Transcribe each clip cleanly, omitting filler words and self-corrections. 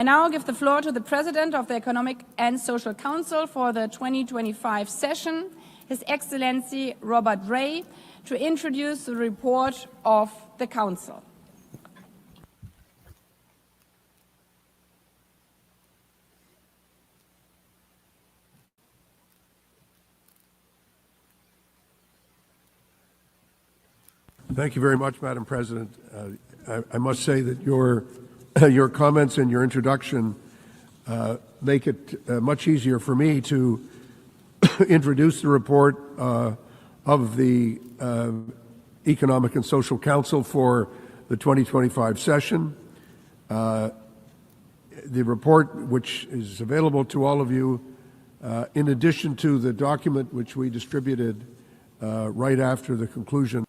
I now give the floor to the President of the Economic and Social Council for the 2025 session, His Excellency Robert Ray, to introduce the report of the Council. Thank you very much, Madam President. I must say that your comments and your introduction make it much easier for me to introduce the report of the Economic and Social Council for the 2025 session. The report, which is available to all of you, in addition to the document which we distributed right after the conclusion.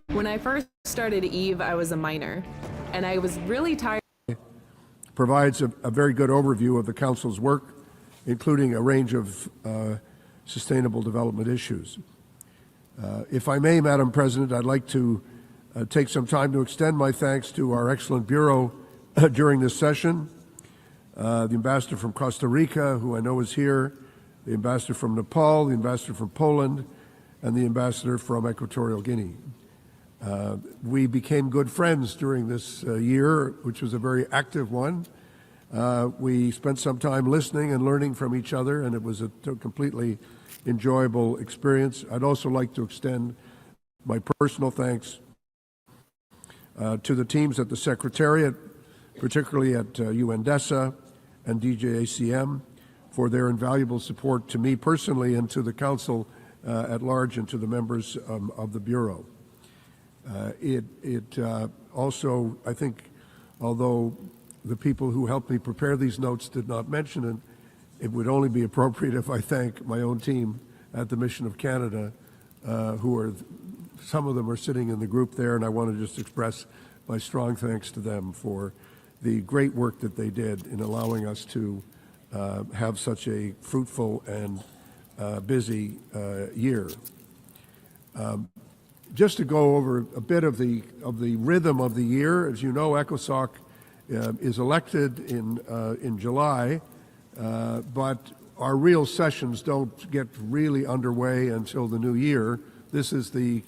When I first started EVE, I was a minor, and I was really tired. Provides a very good overview of the Council's work, including a range of sustainable development issues. If I may, Madam President, I'd like to take some time to extend my thanks to our excellent Bureau during this session. The Ambassador from Costa Rica, who I know is here, the Ambassador from Nepal, the Ambassador from Poland, and the Ambassador from Equatorial Guinea. We became good friends during this year, which was a very active one. We spent some time listening and learning from each other, and it was a completely enjoyable experience. I'd also like to extend my personal thanks to the teams at the Secretariat, particularly at UNDESA and DJACM, for their invaluable support to me personally and to the Council at large and to the members of the Bureau. Also, I think, although the people who helped me prepare these notes did not mention it, it would only be appropriate if I thank my own team at the Mission of Canada, some of them are sitting in the group there, and I want to just express my strong thanks to them for the great work that they did in allowing us to have such a fruitful and busy year. Just to go over a bit of the rhythm of the year, as you know, ECOSOC is elected in July, but our real sessions don't get really underway until the new year. This is the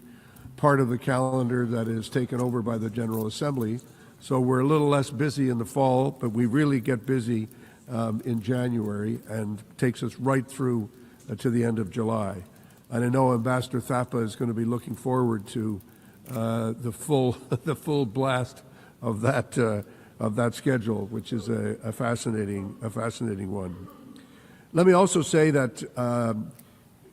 part of the calendar that is taken over by the General Assembly, so we're a little less busy in the fall, but we really get busy in January, and takes us right through to the end of July. And I know Ambassador Thapa is going to be looking forward to the full blast of that schedule, which is a fascinating one. Let me also say that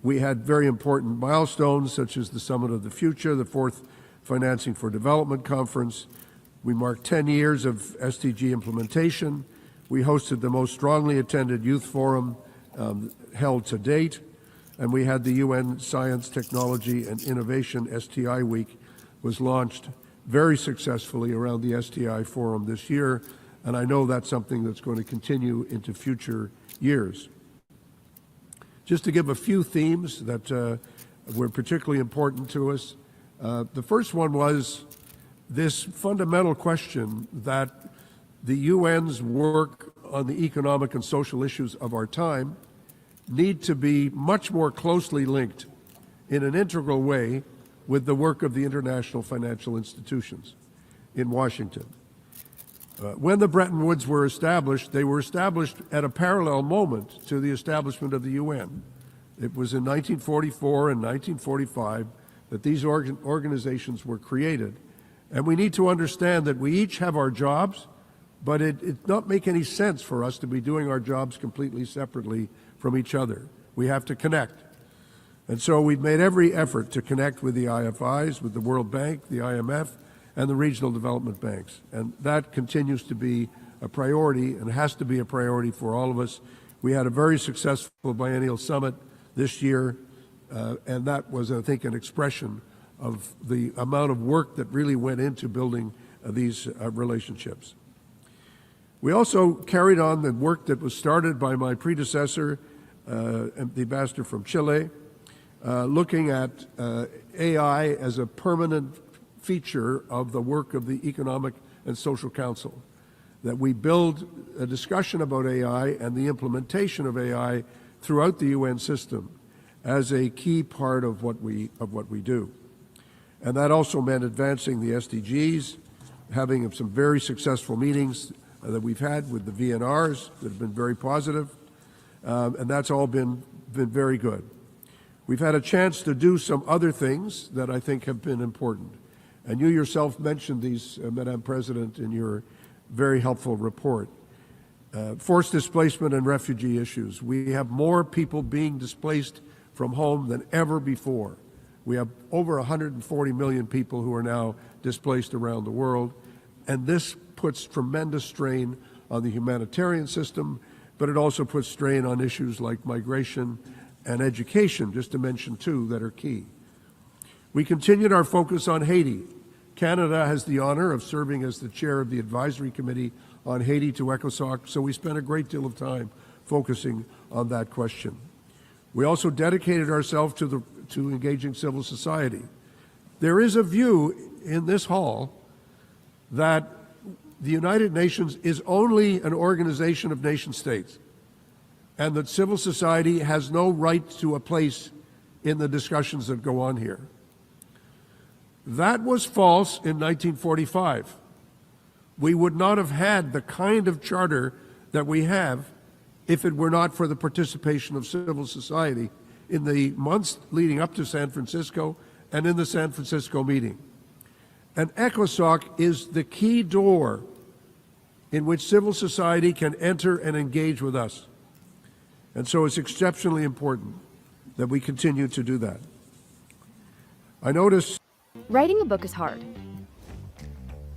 we had very important milestones, such as the Summit of the Future, the 4th Financing for Development Conference. We marked 10 years of SDG implementation. We hosted the most strongly attended youth forum held to date. And we had the UN Science, Technology, and Innovation STI Week was launched very successfully around the STI Forum this year, and I know that's something that's going to continue into future years. Just to give a few themes that were particularly important to us, the first one was this fundamental question that the UN's work on the economic and social issues of our time need to be much more closely linked in an integral way with the work of the international financial institutions in Washington. When the Bretton Woods were established, they were established at a parallel moment to the establishment of the UN. It was in 1944 and 1945 that these organizations were created. And we need to understand that we each have our jobs, but it not make any sense for us to be doing our jobs completely separately from each other. We have to connect. And so we've made every effort to connect with the IFIs, with the World Bank, the IMF, and the regional development banks. And that continues to be a priority and has to be a priority for all of us. We had a very successful biennial summit this year, and that was, I think, an expression of the amount of work that really went into building these relationships. We also carried on the work that was started by my predecessor, the ambassador from Chile, looking at AI as a permanent feature of the work of the Economic and Social Council, that we build a discussion about AI and the implementation of AI throughout the UN system as a key part of what we do. And that also meant advancing the SDGs, having some very successful meetings that we've had with the VNRs that have been very positive, and that's all been very good. We've had a chance to do some other things that I think have been important. And you yourself mentioned these, Madam President, in your very helpful report. Forced displacement and refugee issues. We have more people being displaced from home than ever before. We have over 140 million people who are now displaced around the world, and this puts tremendous strain on the humanitarian system, but it also puts strain on issues like migration and education, just to mention two that are key. We continued our focus on Haiti. Canada has the honor of serving as the chair of the advisory committee on Haiti to ECOSOC, so we spent a great deal of time focusing on that question. We also dedicated ourselves to engaging civil society. There is a view in this hall that the United Nations is only an organization of nation states, and that civil society has no right to a place in the discussions that go on here. That was false in 1945. We would not have had the kind of charter that we have if it were not for the participation of civil society in the months leading up to San Francisco and in the San Francisco meeting. And ECOSOC is the key door in which civil society can enter and engage with us. And so it's exceptionally important that we continue to do that. I notice Writing a book is hard.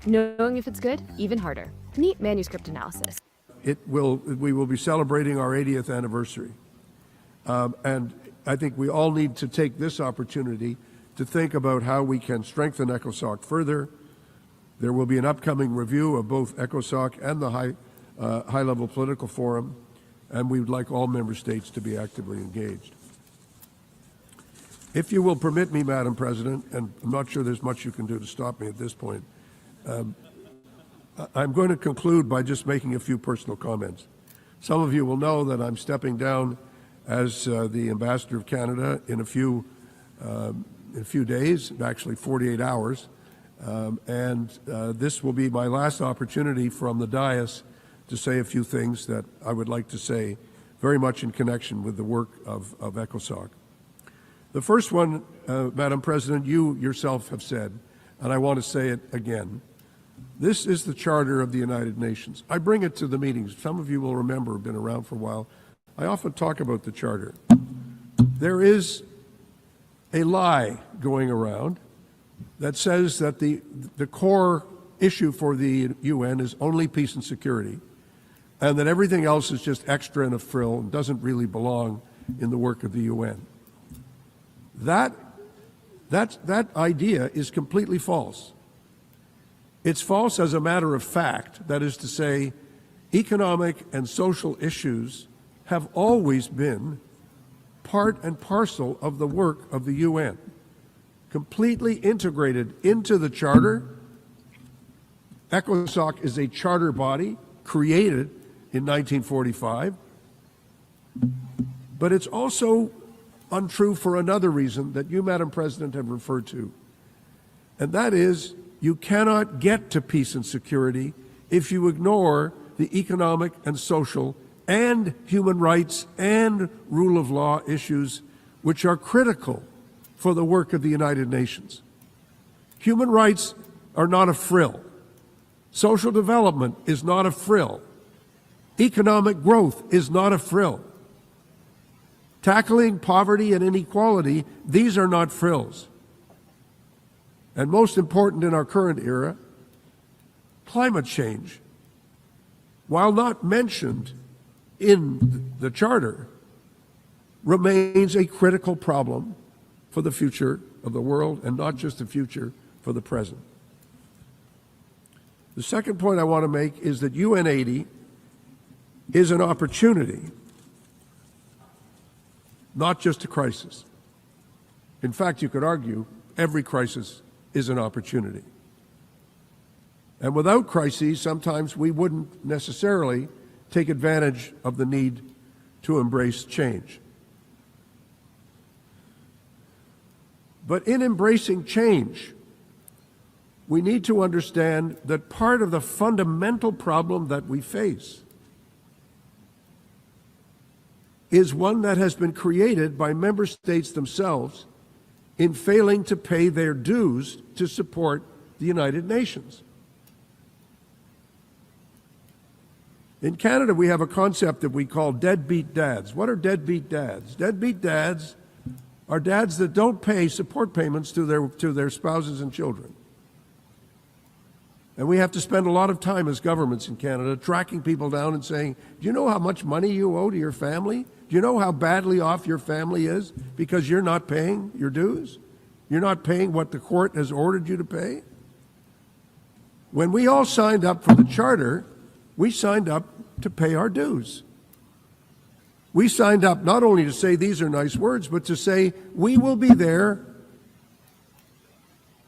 Knowing if it's good, even harder. Neat manuscript analysis. we will be celebrating our 80th anniversary. And I think we all need to take this opportunity to think about how we can strengthen ECOSOC further. There will be an upcoming review of both ECOSOC and the high-level political forum, and we would like all member states to be actively engaged. If you will permit me, Madam President, and I'm not sure there's much you can do to stop me at this point, I'm going to conclude by just making a few personal comments. Some of you will know that I'm stepping down as the Ambassador of Canada in a few days, actually 48 hours, and this will be my last opportunity from the dais to say a few things that I would like to say very much in connection with the work of ECOSOC. The first one, Madam President, you yourself have said, and I want to say it again, this is the Charter of the United Nations. I bring it to the meetings. Some of you will remember, have been around for a while. I often talk about the Charter. There is a lie going around that says that the core issue for the UN is only peace and security, and that everything else is just extra and a frill and doesn't really belong in the work of the UN. That idea is completely false. It's false as a matter of fact. That is to say, economic and social issues have always been part and parcel of the work of the UN, completely integrated into the Charter. ECOSOC is a charter body created in 1945, but it's also untrue for another reason that you, Madam President, have referred to, and that is you cannot get to peace and security if you ignore the economic and social and human rights and rule of law issues which are critical for the work of the United Nations. Human rights are not a frill. Social development is not a frill. Economic growth is not a frill. Tackling poverty and inequality, these are not frills. And most important in our current era, climate change, while not mentioned in the Charter, remains a critical problem for the future of the world, and not just the future, for the present. The second point I want to make is that UN 80 is an opportunity, not just a crisis. In fact, you could argue every crisis is an opportunity. And without crises, sometimes we wouldn't necessarily take advantage of the need to embrace change. But in embracing change, we need to understand that part of the fundamental problem that we face is one that has been created by member states themselves in failing to pay their dues to support the United Nations. In Canada, we have a concept that we call deadbeat dads. What are deadbeat dads? Deadbeat dads are dads that don't pay support payments to their spouses and children. And we have to spend a lot of time as governments in Canada tracking people down and saying, do you know how much money you owe to your family? Do you know how badly off your family is because you're not paying your dues? You're not paying what the court has ordered you to pay? When we all signed up for the Charter, we signed up to pay our dues. We signed up not only to say these are nice words, but to say we will be there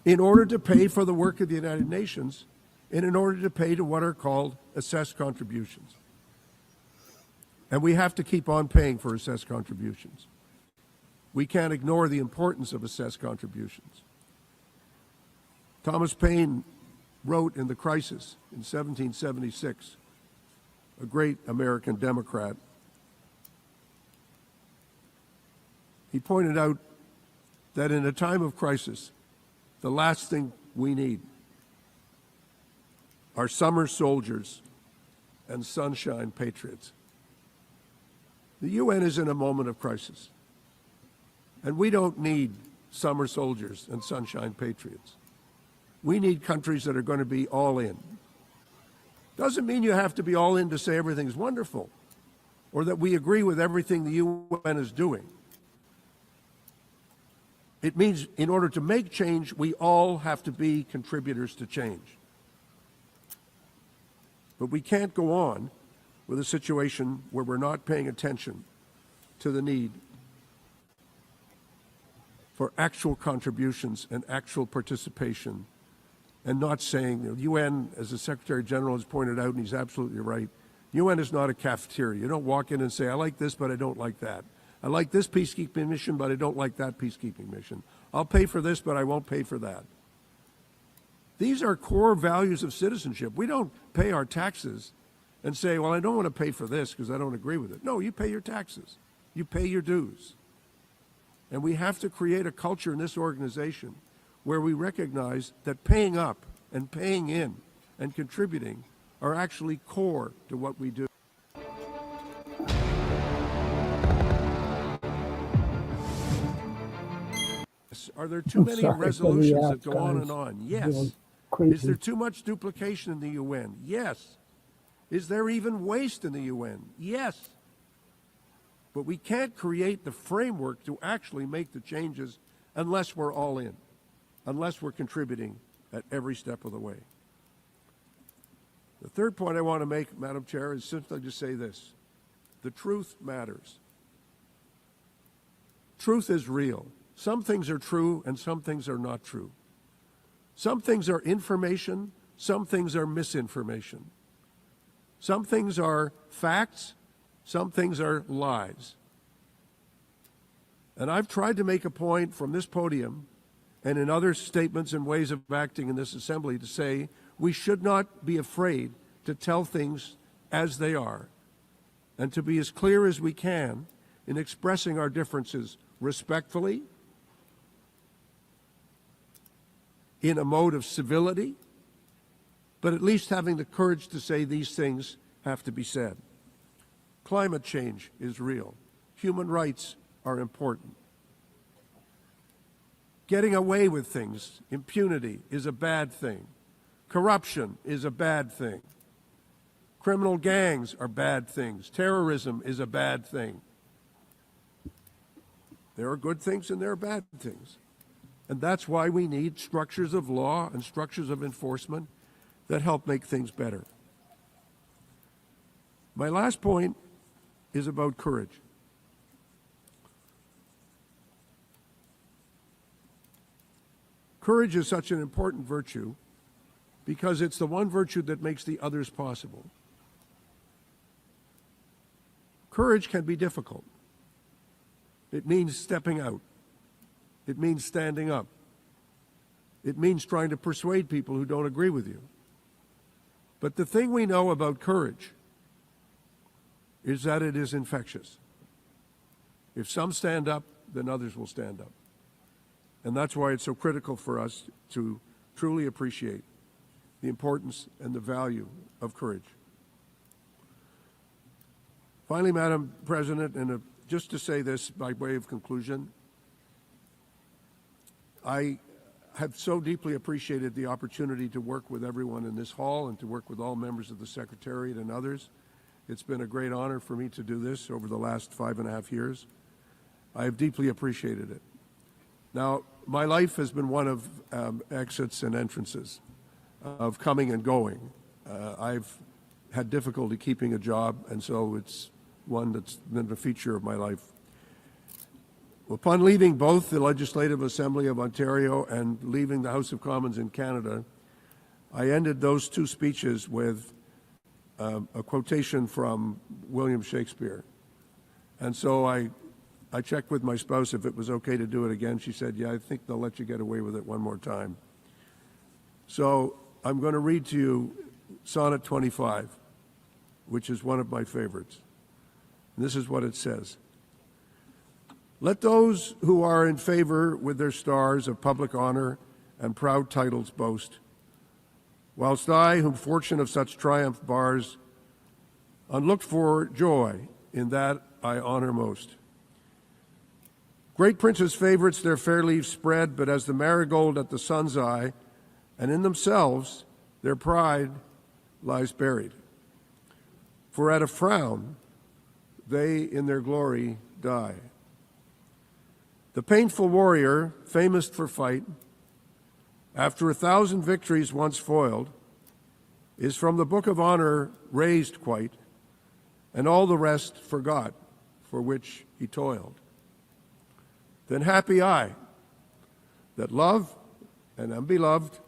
in order to pay for the work of the United Nations and in order to pay to what are called assessed contributions. And we have to keep on paying for assessed contributions. We can't ignore the importance of assessed contributions. Thomas Paine wrote in The Crisis in 1776, a great American Democrat. He pointed out that in a time of crisis, the last thing we need are summer soldiers and sunshine patriots. The UN is in a moment of crisis, and we don't need summer soldiers and sunshine patriots. We need countries that are going to be all in. Doesn't mean you have to be all in to say everything's wonderful or that we agree with everything the UN is doing. It means in order to make change, we all have to be contributors to change. But we can't go on with a situation where we're not paying attention to the need for actual contributions and actual participation, and not saying, the UN, as the Secretary General has pointed out, and he's absolutely right, UN is not a cafeteria. You don't walk in and say, I like this, but I don't like that. I like this peacekeeping mission, but I don't like that peacekeeping mission. I'll pay for this, but I won't pay for that. These are core values of citizenship. We don't pay our taxes and say, well, I don't want to pay for this because I don't agree with it. No, you pay your taxes. You pay your dues. And we have to create a culture in this organization where we recognize that paying up and paying in and contributing are actually core to what we do. Are there too many resolutions that go on and on? Yes. Is there too much duplication in the UN? Yes. Is there even waste in the UN? Yes. But we can't create the framework to actually make the changes unless we're all in, unless we're contributing at every step of the way. The third point I want to make, Madam Chair, is simply to say this. The truth matters. Truth is real. Some things are true and some things are not true. Some things are information, some things are misinformation. Some things are facts, some things are lies. And I've tried to make a point from this podium and in other statements and ways of acting in this assembly to say we should not be afraid to tell things as they are and to be as clear as we can in expressing our differences respectfully, in a mode of civility, but at least having the courage to say these things have to be said. Climate change is real. Human rights are important. Getting away with things, impunity, is a bad thing. Corruption is a bad thing. Criminal gangs are bad things. Terrorism is a bad thing. There are good things and there are bad things. And that's why we need structures of law and structures of enforcement that help make things better. My last point is about courage. Courage is such an important virtue because it's the one virtue that makes the others possible. Courage can be difficult. It means stepping out. It means standing up. It means trying to persuade people who don't agree with you. But the thing we know about courage is that it is infectious. If some stand up, then others will stand up. And that's why it's so critical for us to truly appreciate the importance and the value of courage. Finally, Madam President, and just to say this by way of conclusion, I have so deeply appreciated the opportunity to work with everyone in this hall and to work with all members of the Secretariat and others. It's been a great honor for me to do this over the last 5.5 years. I have deeply appreciated it. Now, my life has been one of exits and entrances, of coming and going. I've had difficulty keeping a job, and so it's one that's been a feature of my life. Upon leaving both the Legislative Assembly of Ontario and leaving the House of Commons in Canada, I ended those two speeches with a quotation from William Shakespeare. And so I checked with my spouse if it was okay to do it again. She said, yeah, I think they'll let you get away with it one more time. So I'm going to read to you Sonnet 25, which is one of my favorites. And this is what it says. Let those who are in favor with their stars of public honor and proud titles boast, whilst I, whom fortune of such triumph bars, unlooked for joy in that I honor most. Great princes' favorites their fair leaves spread, but as the marigold at the sun's eye, and in themselves their pride lies buried. For at a frown they in their glory die. The painful warrior, famous for fight, after 1,000 victories once foiled, is from the book of honor raised quite, and all the rest forgot for which he toiled. Then happy I, that love and am beloved,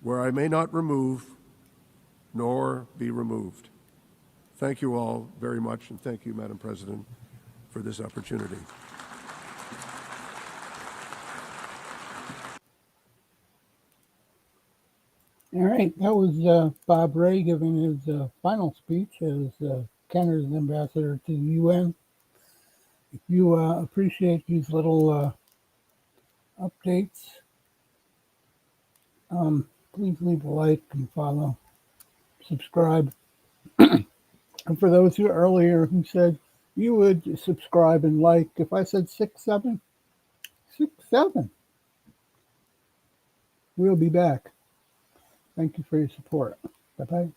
where I may not remove nor be removed. Thank you all very much, and thank you, Madam President, for this opportunity. All right, that was Bob Ray giving his final speech as Canada's ambassador to the UN. If you appreciate these little updates, please leave a like and follow, subscribe. And for those who earlier who said you would subscribe and like, if I said 6-7, 6-7, we'll be back. Thank you for your support. Bye-bye.